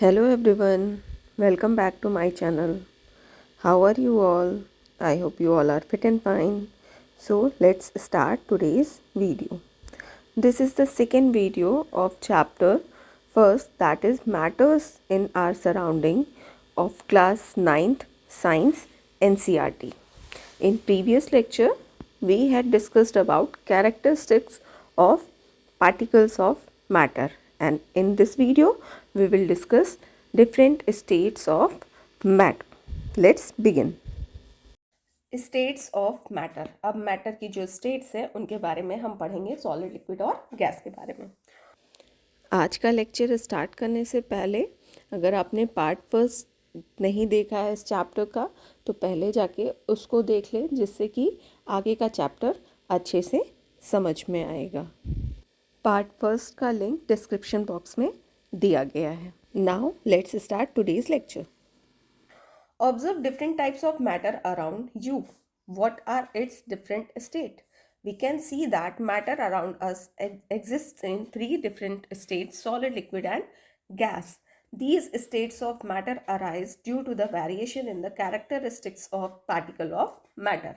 Hello everyone, welcome back to my channel. How are you all? I hope you all are fit and fine. So let's start today's video. This is the second video of chapter first, that is matters in our surrounding of class 9th science NCRT. In previous lecture we had discussed about characteristics of particles of matter, and in this video we will discuss different states of matter. Let's begin. States of matter. अब matter की जो states हैं उनके बारे में हम पढ़ेंगे, solid, liquid और गैस के बारे में. आज का लेक्चर स्टार्ट करने से पहले अगर आपने पार्ट फर्स्ट नहीं देखा है इस चैप्टर का तो पहले जाके उसको देख लें, जिससे कि आगे का चैप्टर अच्छे से समझ में आएगा. पार्ट फर्स्ट का लिंक डिस्क्रिप्शन बॉक्स में दिया गया है. Now let's start today's lecture. Observe different types of matter around you. What are its different states? We can see that matter around us exists in three different states: solid, liquid and gas. These states of matter arise due to the variation in the characteristics of particle of matter.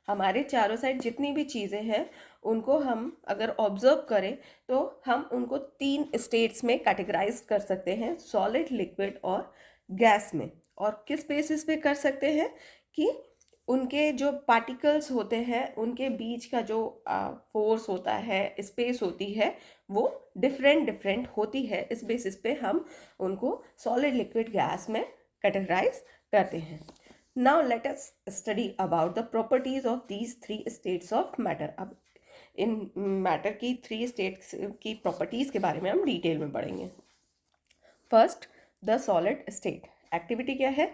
हमारे चारों side जितनी भी चीज़ें हैं उनको हम अगर observe करें तो हम उनको तीन स्टेट्स में कैटेगराइज कर सकते हैं, सॉलिड, लिक्विड और गैस में. और किस बेसिस पे कर सकते हैं कि उनके जो पार्टिकल्स होते हैं उनके बीच का जो फोर्स होता है, स्पेस होती है, वो डिफरेंट होती है. इस बेसिस पे हम उनको सॉलिड, लिक्विड, गैस में कैटेगराइज करते हैं. Now let us study about the properties of these three states of matter. अब इन मैटर की थ्री स्टेट्स की प्रॉपर्टीज के बारे में हम डिटेल में पढ़ेंगे. First, the solid state. Activity क्या है?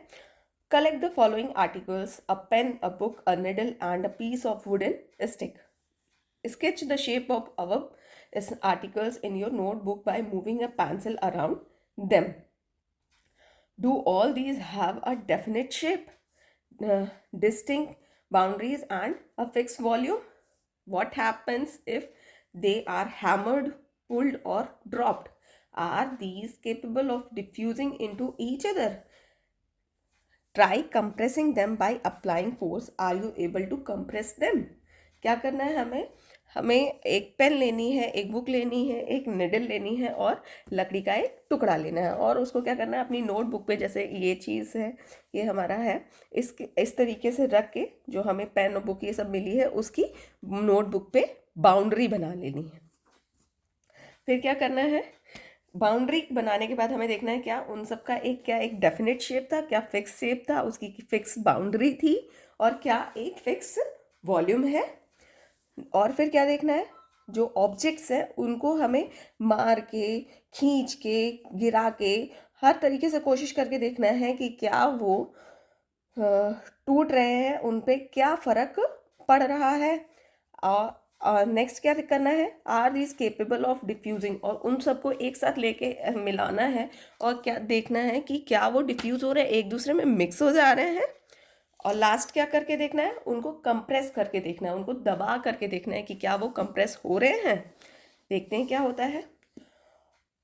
Collect the following articles: a pen, a book, a needle and a piece of wooden stick. Sketch the shape of our articles in your notebook by moving a pencil around them. Do all these have a definite shape, distinct boundaries and a fixed volume? What happens if they are hammered, pulled or dropped? Are these capable of diffusing into each other? Try compressing them by applying force. Are you able to compress them? क्या करना है हमें? हमें एक pen लेनी है, एक book लेनी है, एक निडल लेनी है और लकड़ी का एक टुकड़ा लेना है और उसको क्या करना है, अपनी नोटबुक पे, जैसे ये चीज़ है, ये हमारा है, इस तरीके से रख के जो हमें पेन और बुक ये सब मिली है उसकी नोटबुक पे बाउंड्री बना लेनी है. फिर क्या करना है? बाउंड्री बनाने के बाद हमें देखना है क्या उन सब का एक डेफिनेट शेप था, क्या फिक्स शेप था, उसकी फिक्स बाउंड्री थी और क्या एक फिक्स वॉल्यूम है. और फिर क्या देखना है, जो ऑब्जेक्ट्स हैं उनको हमें मार के, खींच के, गिरा के, हर तरीके से कोशिश करके देखना है कि क्या वो टूट रहे हैं, उन पे क्या फ़र्क पड़ रहा है. नेक्स्ट क्या करना है? Are these capable of diffusing. और उन सबको एक साथ लेके मिलाना है और क्या देखना है कि क्या वो डिफ्यूज़ हो रहे हैं, एक दूसरे में मिक्स हो जा रहे हैं. और लास्ट क्या करके देखना है? उनको कंप्रेस करके देखना है, उनको दबा करके देखना है कि क्या वो कंप्रेस हो रहे हैं. देखते हैं क्या होता है.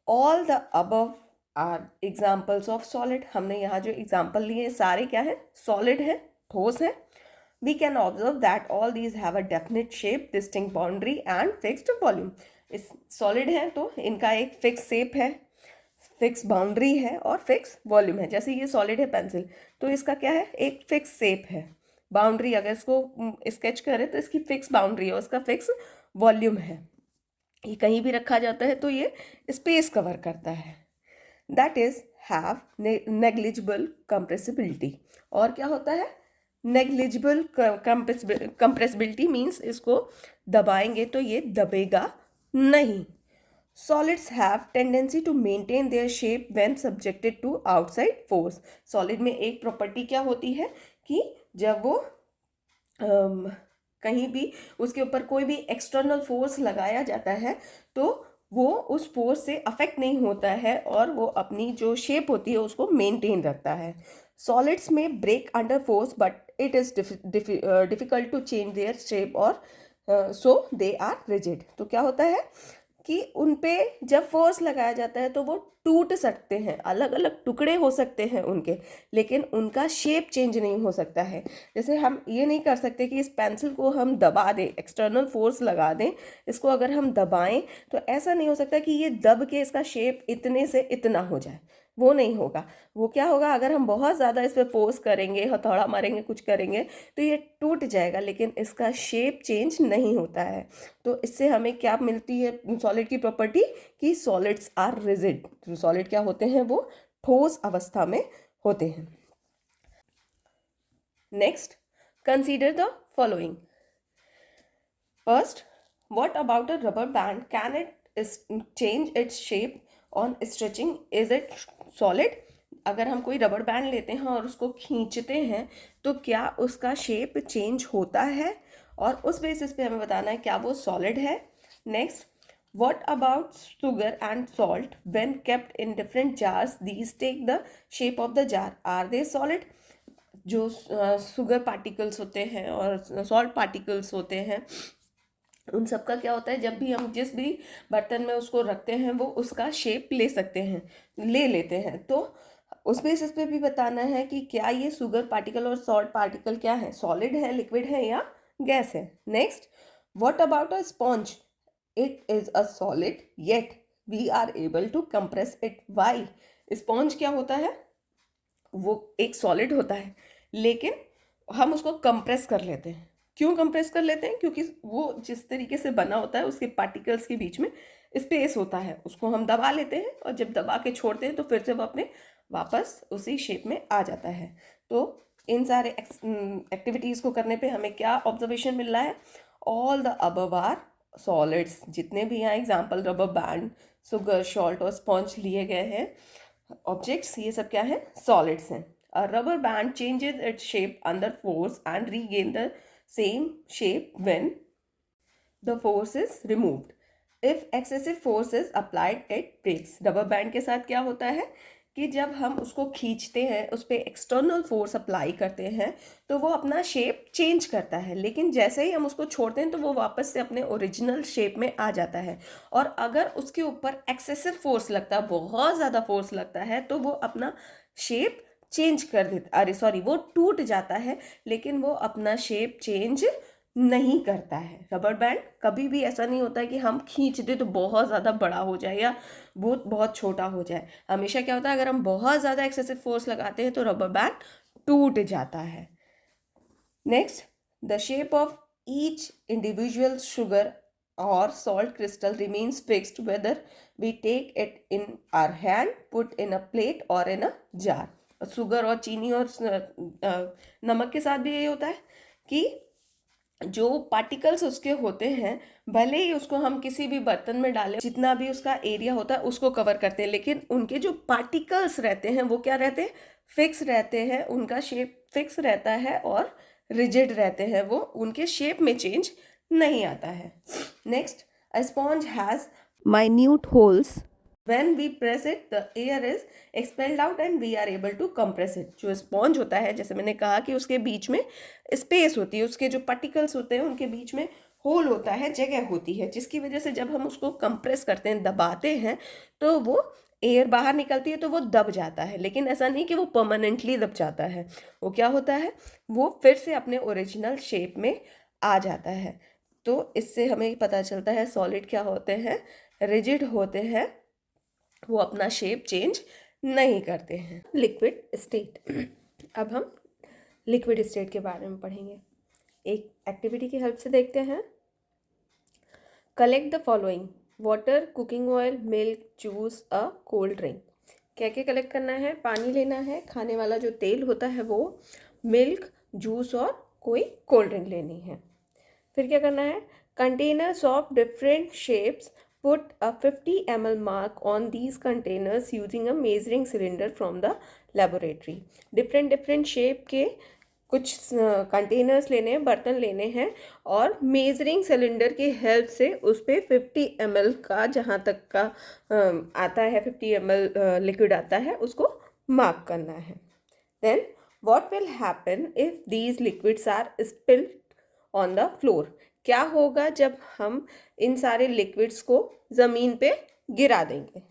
All the above are examples of solid. हमने यहाँ जो एग्जाम्पल लिए सारे क्या है? सॉलिड है, ठोस है. We can observe that all these have a definite shape, distinct boundary and fixed volume. इस सॉलिड है तो इनका एक फिक्स शेप है, फिक्स बाउंड्री है और फिक्स वॉल्यूम है. जैसे ये सॉलिड है पेंसिल, तो इसका क्या है? एक फिक्स शेप है, बाउंड्री. अगर इसको स्केच करें तो इसकी फिक्स बाउंड्री है, उसका फिक्स वॉल्यूम है. ये कहीं भी रखा जाता है तो ये स्पेस कवर करता है. That is have negligible compressibility. और क्या होता है? नेग्लिजिबल कंप्रेसिबिलिटी मीन्स इसको दबाएंगे तो ये दबेगा नहीं. Solids have tendency to maintain their shape when subjected to outside force. Solid में एक प्रॉपर्टी क्या होती है कि जब वो कहीं भी उसके ऊपर कोई भी एक्सटर्नल फोर्स लगाया जाता है तो वो उस फोर्स से अफेक्ट नहीं होता है और वो अपनी जो शेप होती है उसको मेंटेन रखता है. सॉलिड्स में break under force but it is difficult to change their shape और सो दे आर रिजिड. तो क्या होता है? कि उन पे जब फोर्स लगाया जाता है तो वो टूट सकते हैं, अलग अलग टुकड़े हो सकते हैं उनके, लेकिन उनका शेप चेंज नहीं हो सकता है। जैसे हम ये नहीं कर सकते कि इस पेंसिल को हम दबा दें, एक्सटर्नल फोर्स लगा दें, इसको अगर हम दबाएं तो ऐसा नहीं हो सकता कि ये दब के इसका शेप इतने से इतना हो जाए, वो नहीं होगा। वो क्या होगा, अगर हम बहुत ज़्यादा इस पर फोर्स करेंगे, हथौड़ा मारेंगे, कुछ करेंगे तो ये टूट जाएगा, लेकिन इसका शेप चेंज नहीं होता है। तो इससे हमें क्या मिलती है सॉलिड की प्रॉपर्टी, कि सॉलिड्स आर रिजिड। सॉलिड क्या होते हैं, वो ठोस अवस्था में होते हैं। Next, consider the following. First, what about a rubber band? Can it change its shape on stretching? Is it solid? अगर हम कोई रबर बैंड लेते हैं और उसको खींचते हैं तो क्या उसका शेप चेंज होता है, और उस बेसिस पे हमें बताना है क्या वो सॉलिड है। Next, what about sugar and salt? When kept in different jars, these take the shape of the jar. Are they solid? जो शुगर पार्टिकल्स होते हैं और सॉल्ट पार्टिकल्स होते हैं, उन सब का क्या होता है, जब भी हम जिस भी बर्तन में उसको रखते हैं वो उसका शेप ले सकते हैं, ले लेते हैं। तो उस बेसिस पे भी बताना है कि क्या ये शुगर पार्टिकल और सॉल्ट पार्टिकल क्या है, सॉलिड है, लिक्विड है या गैस है। Next, what about a sponge? It is a solid yet we are able to compress it. Why? Sponge क्या होता है, वो एक सॉलिड होता है, लेकिन हम उसको कंप्रेस कर लेते हैं। क्यों कंप्रेस कर लेते हैं? क्योंकि वो जिस तरीके से बना होता है उसके पार्टिकल्स के बीच में स्पेस होता है, उसको हम दबा लेते हैं, और जब दबा के छोड़ते हैं तो फिर से वो अपने वापस उसी शेप में आ जाता है। तो इन सारे एक्टिविटीज़ को करने पे हमें क्या ऑब्जर्वेशन मिल रहा है, all the above are solids. जितने भी यहाँ example rubber band, sugar, salt और स्पॉन्ज लिए गए हैं ऑब्जेक्ट्स, ये सब क्या है, सॉलिड्स हैं। A rubber band changes its shape under force and regain the same shape when the force is removed. If excessive force is applied, it breaks. Rubber band के साथ क्या होता है कि जब हम उसको खींचते हैं, उस पर एक्सटर्नल फोर्स अप्लाई करते हैं तो वो अपना शेप चेंज करता है, लेकिन जैसे ही हम उसको छोड़ते हैं तो वो वापस से अपने ओरिजिनल शेप में आ जाता है। और अगर उसके ऊपर एक्सेसिव फोर्स लगता है, बहुत ज़्यादा फोर्स लगता है, तो वो अपना शेप चेंज कर देता, अरे सॉरी, वो टूट जाता है, लेकिन वो अपना शेप चेंज नहीं करता है। रबर बैंड कभी भी ऐसा नहीं होता है कि हम खींच दे तो बहुत ज़्यादा बड़ा हो जाए या वो बहुत छोटा हो जाए। हमेशा क्या होता है, अगर हम बहुत ज़्यादा एक्सेसिव फोर्स लगाते हैं तो रबर बैंड टूट जाता है। Next, the shape of each individual sugar और salt crystal remains fixed whether we take it in our hand, put in a plate और इन अ जार। शुगर और चीनी और नमक के साथ भी यही होता है कि जो पार्टिकल्स उसके होते हैं, भले ही उसको हम किसी भी बर्तन में डालें, जितना भी उसका एरिया होता है उसको कवर करते हैं, लेकिन उनके जो पार्टिकल्स रहते हैं वो क्या रहते हैं, फिक्स रहते हैं, उनका शेप फिक्स रहता है और रिजिड रहते हैं, वो उनके शेप में चेंज नहीं आता है। Next, a sponge has minute holes, when we press it the air is expelled out and we are able to compress it। जो स्पॉन्ज होता है, जैसे मैंने कहा कि उसके बीच में स्पेस होती है, उसके जो पार्टिकल्स होते हैं उनके बीच में होल होता है, जगह होती है, जिसकी वजह से जब हम उसको कंप्रेस करते हैं, दबाते हैं, तो वो एयर बाहर निकलती है तो वो दब जाता है। लेकिन ऐसा नहीं कि वो परमानेंटली दब जाता है, वो क्या होता है, वो फिर से अपने ओरिजिनल शेप में आ जाता है। तो इससे हमें पता चलता है सॉलिड क्या होते हैं, रिजिड होते हैं, वो अपना शेप चेंज नहीं करते हैं। लिक्विड स्टेट, अब हम लिक्विड स्टेट के बारे में पढ़ेंगे, एक एक्टिविटी की हेल्प से देखते हैं। Collect the following: water, cooking oil, milk, juice, a cold drink. क्या क्या कलेक्ट करना है, पानी लेना है, खाने वाला जो तेल होता है वो, मिल्क, जूस और कोई कोल्ड ड्रिंक लेनी है। फिर क्या करना है, containers of different shapes, put a 50 ml mark on these containers using a measuring cylinder from the laboratory। Different shape के कुछ कंटेनर्स लेने हैं, बर्तन लेने हैं, और मेजरिंग सिलेंडर की हेल्प से उस पर 50 ml का, जहाँ तक का आता है 50 ml लिक्विड आता है, उसको मार्क करना है। Then what will happen if these liquids are spilled on the floor? क्या होगा जब हम इन सारे लिक्विड्स को ज़मीन पे गिरा देंगे?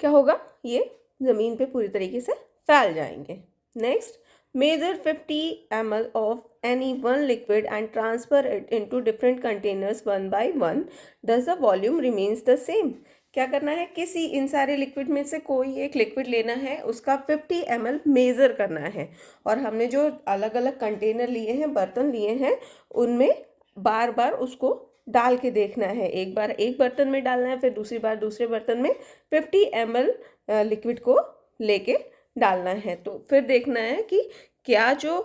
क्या होगा? ये ज़मीन पे पूरी तरीके से फैल जाएंगे. Next, measure 50 ml of any one liquid and transfer it into different containers one by one. Does the volume remains the same? क्या करना है, किसी इन सारे लिक्विड में से कोई एक लिक्विड लेना है, उसका 50 ml मेज़र करना है और हमने जो अलग अलग कंटेनर लिए हैं, बर्तन लिए हैं, उनमें बार बार उसको डाल के देखना है. एक बार एक बर्तन में डालना है, फिर दूसरी बार दूसरे बर्तन में 50 ml लिक्विड को लेके डालना है. तो फिर देखना है कि क्या जो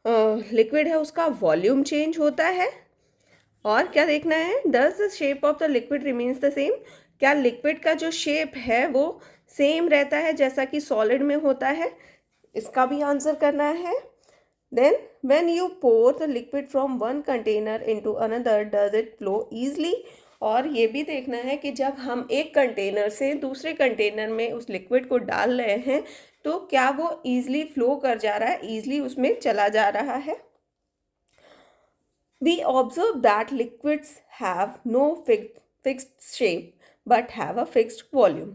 लिक्विड है उसका वॉल्यूम चेंज होता है. और क्या देखना है, does the shape of the liquid remains the same. क्या लिक्विड का जो शेप है वो सेम रहता है जैसा कि सॉलिड में होता है, इसका भी आंसर करना है. Then when you pour the liquid from one container into another does it flow easily. और ये भी देखना है कि जब हम एक कंटेनर से दूसरे कंटेनर में उस लिक्विड को डाल रहे हैं तो क्या वो ईजली फ्लो कर जा रहा है, ईजली उसमें चला जा रहा है. We observe that liquids have no fixed shape but have a fixed volume.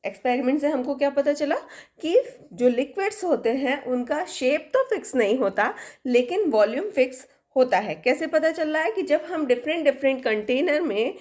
Experiment से हमको क्या पता चला कि जो लिक्विड्स होते हैं उनका शेप तो फिक्स नहीं होता लेकिन वॉल्यूम फिक्स होता है. कैसे पता चल रहा है कि जब हम डिफरेंट कंटेनर में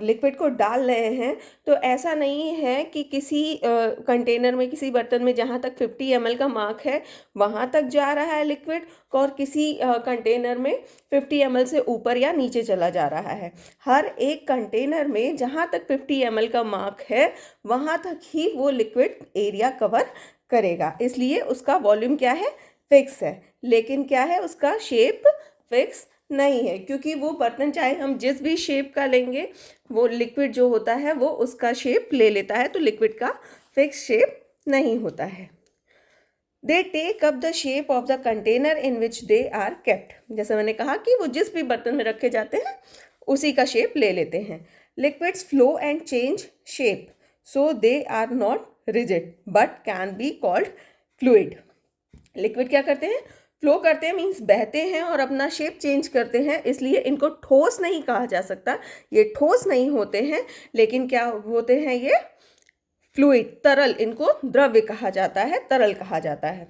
लिक्विड को डाल रहे हैं तो ऐसा नहीं है कि किसी कंटेनर में, किसी बर्तन में जहाँ तक 50 ml का मार्क है वहाँ तक जा रहा है लिक्विड और किसी कंटेनर में 50 ml से ऊपर या नीचे चला जा रहा है. हर एक कंटेनर में जहाँ तक 50 ml का मार्क है वहाँ तक ही वो लिक्विड एरिया कवर करेगा. इसलिए उसका वॉल्यूम क्या है, फिक्स है. लेकिन क्या है, उसका शेप फिक्स नहीं है क्योंकि वो बर्तन चाहे हम जिस भी शेप का लेंगे वो लिक्विड जो होता है वो उसका शेप ले लेता है, तो लिक्विड का फिक्स शेप नहीं होता है. They take up the shape of the container in which they are kept. जैसे मैंने कहा कि वो जिस भी बर्तन में रखे जाते हैं उसी का शेप ले लेते हैं. Liquids flow and change shape so they are not rigid but can be called fluid. Liquid क्या करते हैं, फ्लो करते हैं, मीन्स बहते हैं और अपना शेप चेंज करते हैं, इसलिए इनको ठोस नहीं कहा जा सकता. ये ठोस नहीं होते हैं लेकिन क्या होते हैं, ये फ्लूइड, तरल. इनको द्रव्य कहा जाता है, तरल कहा जाता है.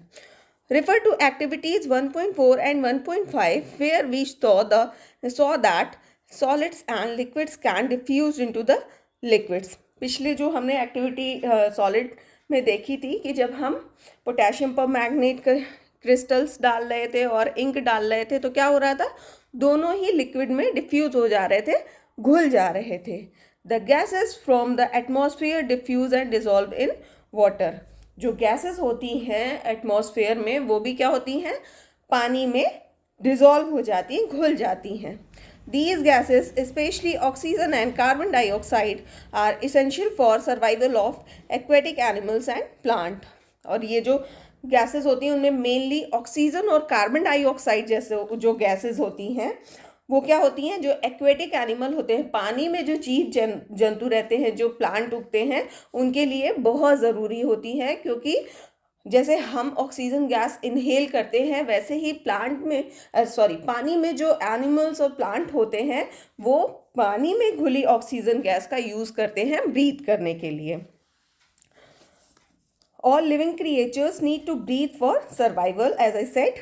Refer to activities 1.4 and 1.5 where we saw that solids and liquids can diffuse into the liquids. पिछले जो हमने एक्टिविटी सॉलिड में देखी थी कि जब हम पोटेशियम परमैंगनेट क्रिस्टल्स डाल रहे थे और इंक डाल रहे थे तो क्या हो रहा था, दोनों ही लिक्विड में डिफ्यूज हो जा रहे थे, घुल जा रहे थे. The gases from the atmosphere diffuse and dissolve in water. जो गैसेस होती हैं एटमॉस्फेयर में वो भी क्या होती हैं, पानी में डिसॉल्व हो जाती हैं, घुल जाती हैं. These gases, especially oxygen and carbon dioxide, are essential for survival of aquatic animals and plant. और ये जो गैसेस होती हैं उनमें मेनली ऑक्सीजन और कार्बन डाइऑक्साइड जैसे जो गैसेस होती हैं वो क्या होती हैं, जो एक्वेटिक एनिमल होते हैं, पानी में जो जीव जंतु रहते हैं, जो प्लांट उगते हैं, उनके लिए बहुत ज़रूरी होती है. क्योंकि जैसे हम ऑक्सीजन गैस इनहेल करते हैं वैसे ही पानी में जो एनिमल्स और प्लांट होते हैं वो पानी में घुली ऑक्सीजन गैस का यूज़ करते हैं ब्रीथ करने के लिए. All living creatures need to breathe for survival. As I said,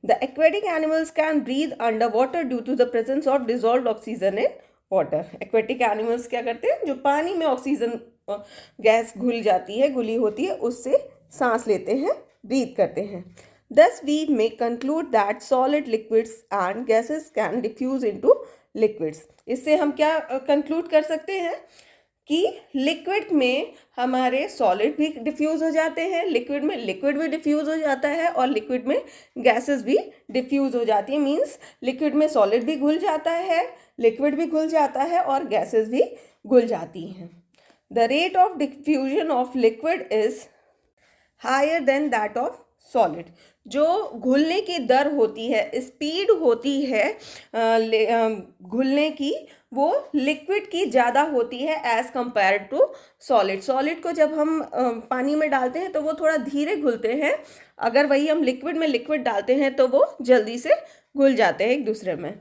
the aquatic animals can breathe underwater due to the presence of dissolved oxygen in water. Aquatic animals क्या करते हैं, जो पानी में ऑक्सीजन गैस घुल जाती है, घुली होती है, उससे सांस लेते हैं, ब्रीथ करते हैं. Thus we may conclude that solid liquids and gases can diffuse into liquids. इससे हम क्या कंक्लूड कर सकते हैं कि लिक्विड में हमारे सॉलिड भी डिफ्यूज़ हो जाते हैं, लिक्विड में लिक्विड भी डिफ्यूज़ हो जाता है और लिक्विड में गैसेस भी डिफ्यूज़ हो जाती है. मीन्स लिक्विड में सॉलिड भी घुल जाता है, लिक्विड भी घुल जाता है और गैसेस भी घुल जाती हैं. The rate of diffusion of liquid is higher than that of solid. जो घुलने की दर होती है, स्पीड होती है घुलने की, वो लिक्विड की ज़्यादा होती है as compare to solid. Solid को जब हम पानी में डालते हैं तो वो थोड़ा धीरे घुलते हैं, अगर वही हम लिक्विड में लिक्विड डालते हैं तो वो जल्दी से घुल जाते हैं एक दूसरे में।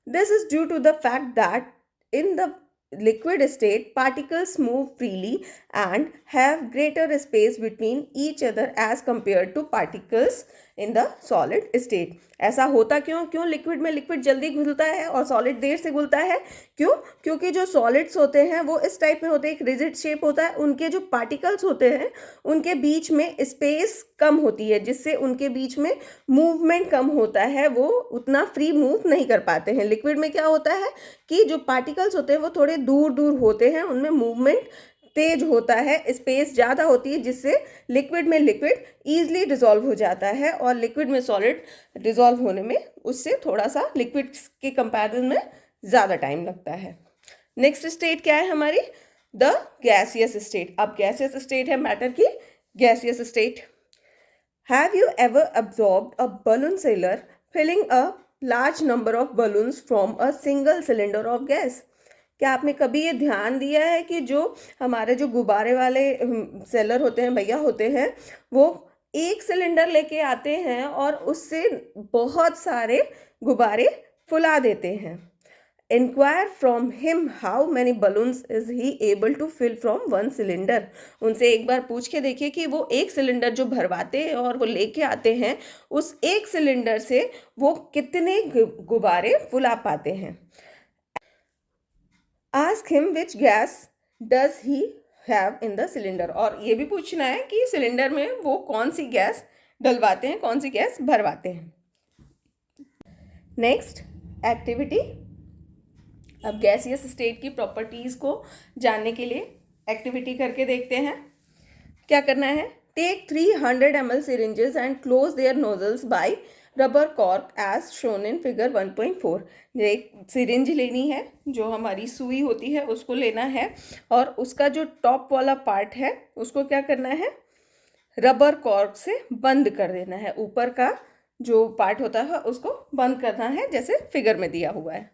This is due to the fact that in the liquid state particles move freely and have greater space between each other as compared to particles in the solid state। ऐसा होता क्यों लिक्विड में लिक्विड जल्दी घुलता है और solid देर से घुलता है? क्योंकि जो सॉलिड्स होते हैं वो इस टाइप में होते हैं, एक रिजिड शेप होता है, उनके जो पार्टिकल्स होते हैं उनके बीच में स्पेस कम होती है, जिससे उनके बीच में मूवमेंट कम होता है, वो उतना फ्री मूव नहीं कर पाते हैं। लिक्विड में क्या होता है कि जो पार्टिकल्स होते हैं वो थोड़े दूर दूर होते हैं, उनमें मूवमेंट तेज होता है, स्पेस ज़्यादा होती है, जिससे लिक्विड में लिक्विड ईजिली डिसॉल्व हो जाता है और लिक्विड में सॉलिड डिसॉल्व होने में उससे थोड़ा सा लिक्विड के कंपैरिजन में ज़्यादा टाइम लगता है। नेक्स्ट स्टेट क्या है हमारी? The gaseous state. अब गैसियस स्टेट है मैटर की gaseous state. Have you ever absorbed a balloon seller filling a large number of balloons from a single cylinder of gas? क्या आपने कभी ये ध्यान दिया है कि जो हमारे जो गुब्बारे वाले सेलर होते हैं, भैया होते हैं, वो एक सिलेंडर लेके आते हैं और उससे बहुत सारे गुब्बारे फुला देते हैं। Enquire from him how many balloons is he able to fill from one cylinder. उनसे एक बार पूछ के देखिए कि वो एक सिलेंडर जो भरवाते हैं और वो लेके आते हैं, उस एक सिलेंडर से वो कितने गुब्बारे फुला पाते हैं। Ask him which gas does he have in the cylinder. और ये भी पूछना है कि सिलेंडर में वो कौन सी गैस डलवाते हैं, कौन सी गैस भरवाते हैं। Next activity. अब गैसियस स्टेट की प्रॉपर्टीज़ को जानने के लिए एक्टिविटी करके देखते हैं। क्या करना है? Take 300 ml syringes and close their nozzles by rubber cork as shown in figure 1.4। एक सिरिंज लेनी है, जो हमारी सुई होती है उसको लेना है, और उसका जो टॉप वाला पार्ट है उसको क्या करना है? रबर कॉर्क से बंद कर देना है। ऊपर का जो पार्ट होता है उसको बंद करना है, जैसे फिगर में दिया हुआ है।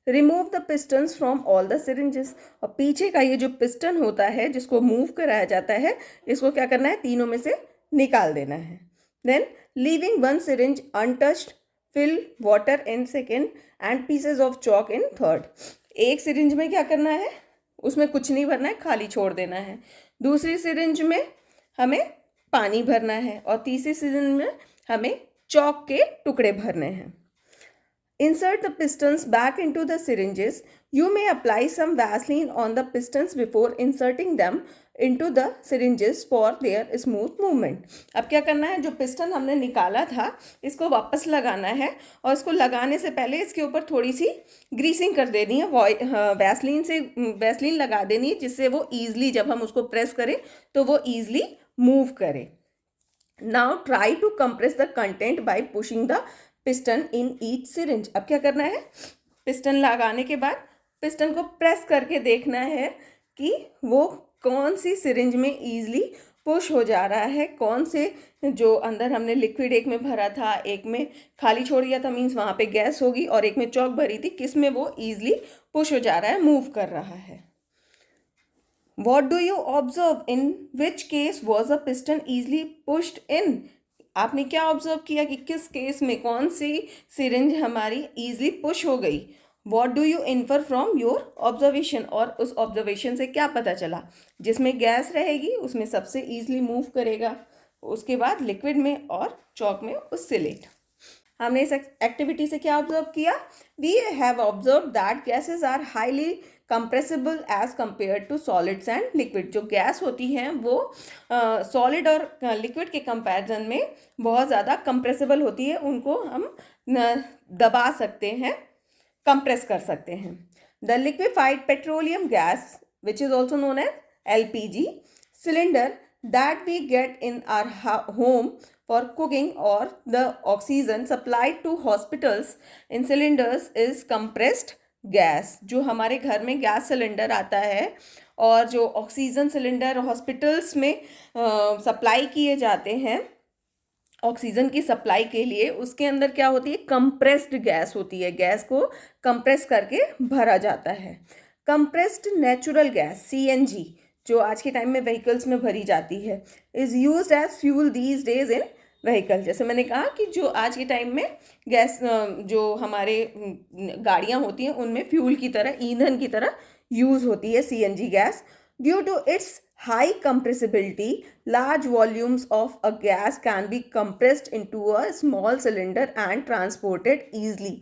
Remove the pistons from all the syringes. और पीछे का ये जो पिस्टन होता है जिसको मूव कराया जाता है, इसको क्या करना है? तीनों में से निकाल देना है। Then leaving one syringe untouched, fill water in second and pieces of chalk in third। एक सिरिंज में क्या करना है? उसमें कुछ नहीं भरना है, खाली छोड़ देना है। दूसरी सिरिंज में हमें पानी भरना है और तीसरी सिरिंज में हमें चॉक के टुकड़े भरने हैं। Insert the pistons back into the syringes. You may apply some Vaseline on the pistons before inserting them into the syringes for their smooth movement। अब क्या करना है? जो पिस्टन हमने निकाला था इसको वापस लगाना है, और इसको लगाने से पहले इसके ऊपर थोड़ी सी ग्रीसिंग कर देनी है, वैसलीन लगा देनी है, जिससे वो ईजिली जब हम उसको प्रेस करें तो वो ईजिली मूव करे। Now try to compress the content by pushing the piston in each syringe. अब क्या करना है? पिस्टन लगाने के बाद पिस्टन को प्रेस करके देखना है कि वो कौन सी सिरिंज में ईजिली पुश हो जा रहा है, कौन से जो अंदर हमने लिक्विड एक में भरा था, एक में खाली छोड़ दिया था, मीन्स वहाँ पे गैस होगी, और एक में चॉक भरी थी, किस में वो ईजिली पुश हो जा रहा है, मूव कर रहा है। What do you observe? In which case was a piston easily pushed in? आपने क्या ऑब्जर्व किया कि किस केस में कौन सी सिरिंज हमारी ईजिली पुश हो गई? What do you infer from your observation? और उस ऑब्जर्वेशन से क्या पता चला? जिसमें गैस रहेगी उसमें सबसे ईजिली मूव करेगा, उसके बाद लिक्विड में और चॉक में उससे लेट। हमने इस एक्टिविटी से क्या ऑब्जर्व किया? We have observe that gases are highly compressible as compare to solids and liquid. जो गैस होती हैं वो सॉलिड और लिक्विड के कंपैरिजन में बहुत ज़्यादा कंप्रेसिबल होती है, उनको हम दबा सकते हैं, कंप्रेस कर सकते हैं। The liquefied petroleum gas which is also known as LPG cylinder that we get in our home for cooking or the oxygen supplied to hospitals in cylinders is compressed gas। जो हमारे घर में gas cylinder आता है और जो oxygen cylinder hospitals में supply किए जाते हैं, ऑक्सीजन की सप्लाई के लिए उसके अंदर क्या होती है, कंप्रेस्ड गैस होती है, गैस को कंप्रेस करके भरा जाता है। कंप्रेस्ड नेचुरल गैस सीएनजी जो आज के टाइम में व्हीकल्स में भरी जाती है is used as fuel these days in vehicle. जैसे मैंने कहा कि जो आज के टाइम में गैस जो हमारे गाड़ियां होती हैं उनमें फ्यूल की तरह, ईंधन की तरह यूज होती है CNG gas. Due to its high compressibility, large volumes of a gas can be compressed into a small cylinder and transported easily.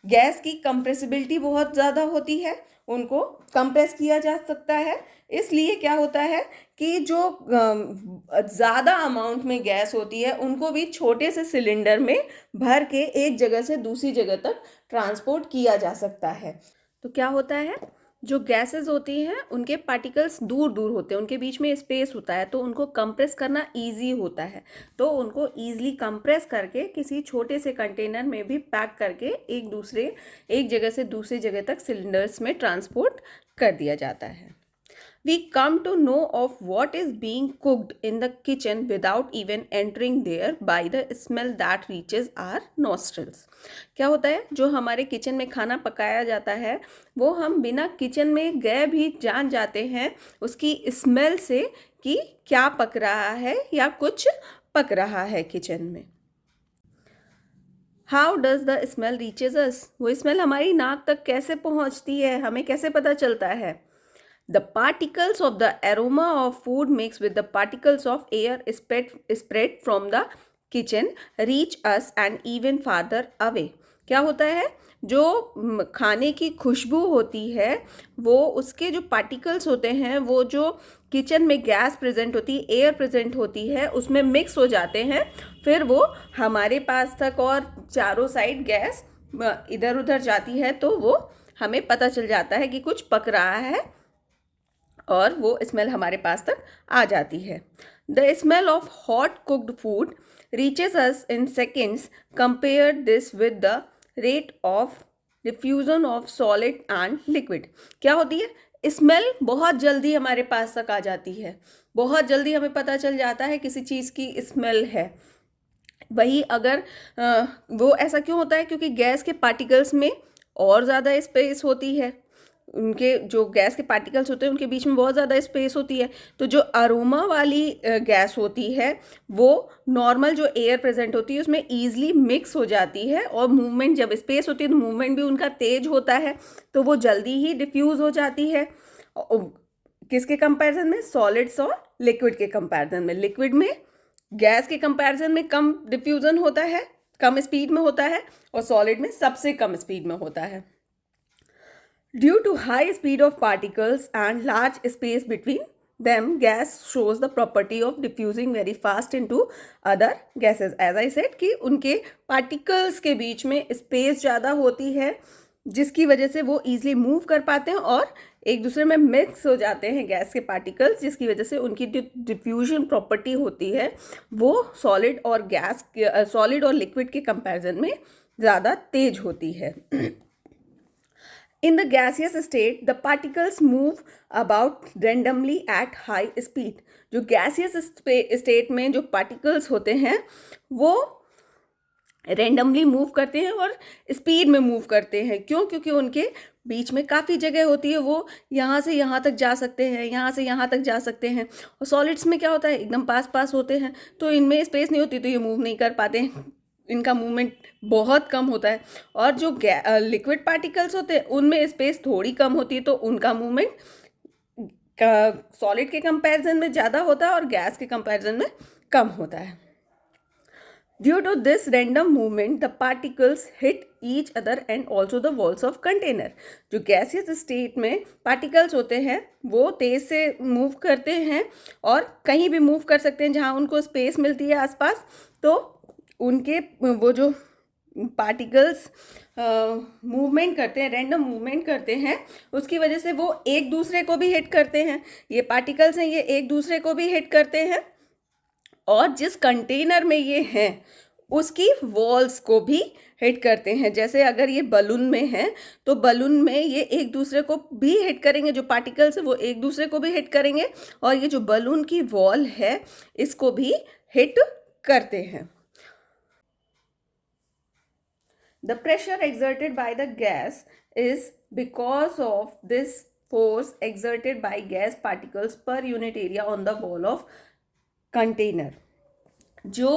Gas की कंप्रेसिबिलिटी बहुत ज़्यादा होती है, उनको कंप्रेस किया जा सकता है। इसलिए क्या होता है कि जो ज़्यादा अमाउंट में गैस होती है उनको भी छोटे से सिलेंडर में भर के एक जगह से दूसरी जगह तक ट्रांसपोर्ट किया जा सकता है। तो क्या होता है, जो गैसेस होती हैं उनके पार्टिकल्स दूर दूर होते हैं, उनके बीच में स्पेस होता है, तो उनको कंप्रेस करना इजी होता है। तो उनको ईजिली कंप्रेस करके किसी छोटे से कंटेनर में भी पैक करके एक जगह से दूसरी जगह तक सिलेंडर्स में ट्रांसपोर्ट कर दिया जाता है। We come to know of what is being cooked in the kitchen without even entering there by the smell that reaches our nostrils. क्या होता है, जो हमारे किचन में खाना पकाया जाता है वो हम बिना किचन में गए भी जान जाते हैं उसकी स्मेल से कि क्या पक रहा है या कुछ पक रहा है किचन में। How does the smell reaches us, वो स्मेल हमारी नाक तक कैसे पहुंचती है, हमें कैसे पता चलता है। The particles of the aroma of food mixed with the particles of air spread from the kitchen reach us and even farther away. क्या होता है, जो खाने की खुशबू होती है वो उसके जो पार्टिकल्स होते हैं वो जो किचन में गैस प्रेजेंट होती है, एयर प्रेजेंट होती है, उसमें मिक्स हो जाते हैं, फिर वो हमारे पास तक और चारों साइड गैस इधर उधर जाती है, तो वो हमें पता चल जाता है कि कुछ पक रहा है और वो स्मेल हमारे पास तक आ जाती है। The smell of hot cooked food reaches us in seconds. Compare this with the rate of diffusion of solid and liquid. क्या होती है, स्मेल बहुत जल्दी हमारे पास तक आ जाती है, बहुत जल्दी हमें पता चल जाता है किसी चीज़ की स्मेल है। वही अगर वो ऐसा क्यों होता है, क्योंकि गैस के पार्टिकल्स में और ज़्यादा स्पेस होती है, उनके जो गैस के पार्टिकल्स होते हैं उनके बीच में बहुत ज़्यादा स्पेस होती है। तो जो अरोमा वाली गैस होती है वो नॉर्मल जो एयर प्रेजेंट होती है उसमें ईजिली मिक्स हो जाती है, और मूवमेंट, जब स्पेस होती है तो मूवमेंट भी उनका तेज होता है, तो वो जल्दी ही डिफ्यूज़ हो जाती है। किसके कंपैरिजन में, सॉलिड्स और लिक्विड के कंपैरिजन में। लिक्विड में गैस के कंपैरिजन में कम डिफ्यूज़न होता है, कम स्पीड में होता है, और सॉलिड में सबसे कम स्पीड में होता है। Due to high speed of particles and large space between them, gas shows the property of diffusing very fast into other gases. As I said कि उनके particles के बीच में space ज़्यादा होती है जिसकी वजह से वो easily move कर पाते हैं और एक दूसरे में मिक्स हो जाते हैं गैस के पार्टिकल्स, जिसकी वजह से उनकी जो डिफ्यूजन प्रॉपर्टी होती है वो सॉलिड और लिक्विड के कंपैरिजन में ज़्यादा तेज होती है। In the gaseous state, the particles move about randomly at high speed. जो gaseous state में जो particles होते हैं वो randomly move करते हैं और speed में move करते हैं। क्यों? क्योंकि उनके बीच में काफ़ी जगह होती है, वो यहाँ से यहाँ तक जा सकते हैं, यहाँ से यहाँ तक जा सकते हैं। और सॉलिड्स में क्या होता है, एकदम पास होते हैं, तो इनमें स्पेस नहीं होती, तो ये मूव नहीं कर पाते हैं, इनका मूवमेंट बहुत कम होता है। और जो लिक्विड पार्टिकल्स होते हैं उनमें स्पेस थोड़ी कम होती है, तो उनका मूवमेंट सॉलिड के कंपैरिजन में ज़्यादा होता है और गैस के कंपैरिजन में कम होता है। Due to this random movement the particles hit each other and also the walls of container. जो गैसियस स्टेट में पार्टिकल्स होते हैं वो तेज़ से मूव करते हैं और कहीं भी मूव कर सकते हैं जहाँ उनको स्पेस मिलती है आसपास, तो उनके वो जो पार्टिकल्स मूवमेंट करते हैं, रैंडम मूवमेंट करते हैं, उसकी वजह से वो एक दूसरे को भी हिट करते हैं। ये पार्टिकल्स हैं, ये एक दूसरे को भी हिट करते हैं, और जिस कंटेनर में ये हैं उसकी वॉल्स को भी हिट करते हैं। जैसे अगर ये बलून में है तो बलून में ये एक दूसरे को भी हिट करेंगे, जो पार्टिकल्स है वो एक दूसरे को भी हिट करेंगे, और ये जो बलून की वॉल है इसको भी हिट करते हैं। The pressure exerted by the gas is because of this force exerted by gas particles per unit area on the wall of container. जो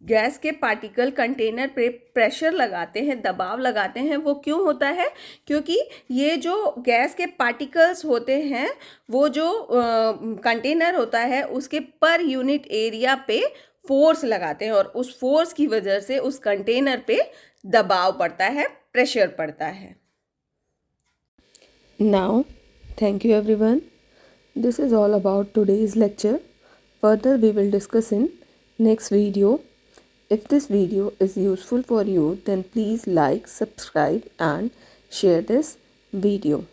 गैस के पार्टिकल कंटेनर पे प्रेशर लगाते हैं, दबाव लगाते हैं, वो क्यों होता है? क्योंकि ये जो गैस के पार्टिकल्स होते हैं वो जो कंटेनर होता है उसके पर यूनिट एरिया पे फोर्स लगाते हैं और उस फोर्स की वजह से उस कंटेनर पे दबाव पड़ता है, प्रेशर पड़ता है. Now, thank you everyone. This is all about today's lecture. Further we will discuss in next video. If this video is useful for you, then please like, subscribe and share this video.